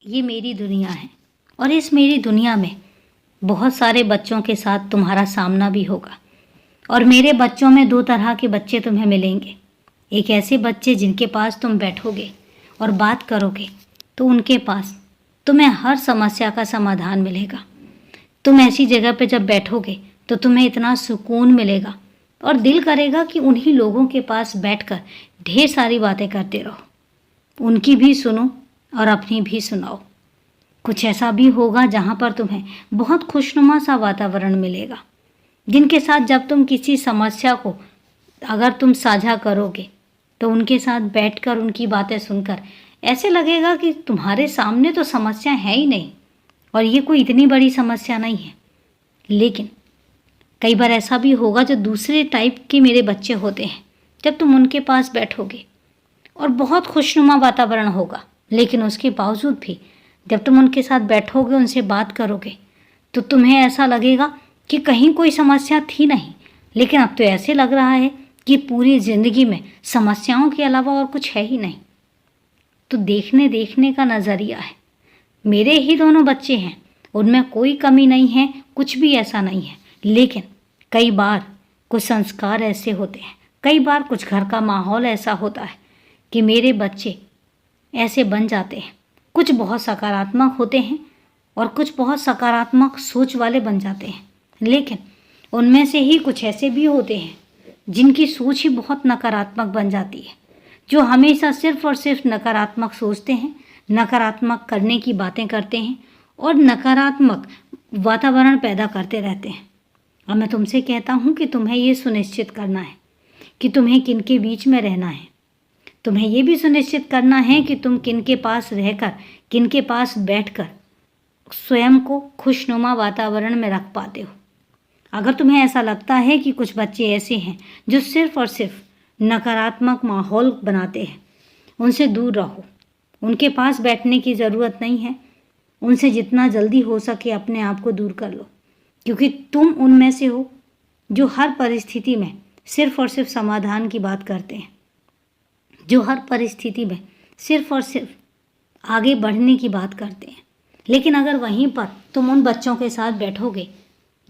ये मेरी दुनिया है और इस मेरी दुनिया में बहुत सारे बच्चों के साथ तुम्हारा सामना भी होगा। और मेरे बच्चों में दो तरह के बच्चे तुम्हें मिलेंगे। एक ऐसे बच्चे जिनके पास तुम बैठोगे और बात करोगे तो उनके पास तुम्हें हर समस्या का समाधान मिलेगा। तुम ऐसी जगह पे जब बैठोगे तो तुम्हें इतना सुकून मिलेगा और दिल करेगा कि उन्हीं लोगों के पास बैठकर ढेर सारी बातें करते रहो। उनकी भी सुनो और अपनी भी सुनाओ। कुछ ऐसा भी होगा जहाँ पर तुम्हें बहुत खुशनुमा सा वातावरण मिलेगा, जिनके साथ जब तुम किसी समस्या को अगर तुम साझा करोगे तो उनके साथ बैठकर उनकी बातें सुनकर ऐसे लगेगा कि तुम्हारे सामने तो समस्या है ही नहीं और ये कोई इतनी बड़ी समस्या नहीं है। लेकिन कई बार ऐसा भी होगा जो दूसरे टाइप के मेरे बच्चे होते हैं, जब तुम उनके पास बैठोगे और बहुत खुशनुमा वातावरण होगा, लेकिन उसके बावजूद भी जब तुम उनके साथ बैठोगे, उनसे बात करोगे तो तुम्हें ऐसा लगेगा कि कहीं कोई समस्या थी नहीं, लेकिन अब तो ऐसे लग रहा है कि पूरी ज़िंदगी में समस्याओं के अलावा और कुछ है ही नहीं। तो देखने का नज़रिया है। मेरे ही दोनों बच्चे हैं, उनमें कोई कमी नहीं है, कुछ भी ऐसा नहीं है। लेकिन कई बार कुछ संस्कार ऐसे होते हैं, कई बार कुछ घर का माहौल ऐसा होता है कि मेरे बच्चे ऐसे बन जाते हैं। कुछ बहुत सकारात्मक होते हैं और कुछ बहुत सकारात्मक सोच वाले बन जाते हैं, लेकिन उनमें से ही कुछ ऐसे भी होते हैं जिनकी सोच ही बहुत नकारात्मक बन जाती है, जो हमेशा सिर्फ और सिर्फ नकारात्मक सोचते हैं, नकारात्मक करने की बातें करते हैं और नकारात्मक वातावरण पैदा करते रहते हैं। और मैं तुमसे कहता हूँ कि तुम्हें ये सुनिश्चित करना है कि तुम्हें किन के बीच में रहना है। तुम्हें ये भी सुनिश्चित करना है कि तुम किन के पास रहकर, किन के पास बैठकर स्वयं को खुशनुमा वातावरण में रख पाते हो। अगर तुम्हें ऐसा लगता है कि कुछ बच्चे ऐसे हैं जो सिर्फ और सिर्फ नकारात्मक माहौल बनाते हैं, उनसे दूर रहो। उनके पास बैठने की ज़रूरत नहीं है। उनसे जितना जल्दी हो सके अपने आप को दूर कर लो, क्योंकि तुम उनमें से हो जो हर परिस्थिति में सिर्फ और सिर्फ समाधान की बात करते हैं, जो हर परिस्थिति में सिर्फ और सिर्फ आगे बढ़ने की बात करते हैं। लेकिन अगर वहीं पर तुम उन बच्चों के साथ बैठोगे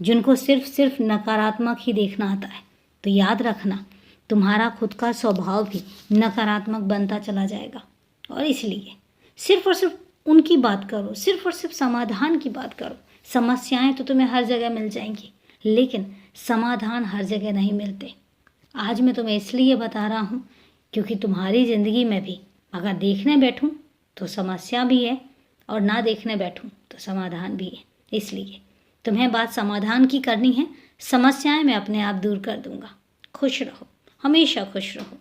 जिनको सिर्फ सिर्फ नकारात्मक ही देखना आता है, तो याद रखना तुम्हारा खुद का स्वभाव भी नकारात्मक बनता चला जाएगा। और इसलिए सिर्फ और सिर्फ उनकी बात करो, सिर्फ और सिर्फ समाधान की बात करो। समस्याएं तो तुम्हें हर जगह मिल जाएंगी, लेकिन समाधान हर जगह नहीं मिलते। आज मैं तुम्हें इसलिए बता रहा हूँ क्योंकि तुम्हारी ज़िंदगी में भी अगर देखने बैठूँ तो समस्या भी है और ना देखने बैठूँ तो समाधान भी है। इसलिए तुम्हें बात समाधान की करनी है, समस्याएं मैं अपने आप दूर कर दूँगा। खुश रहो, हमेशा खुश रहो।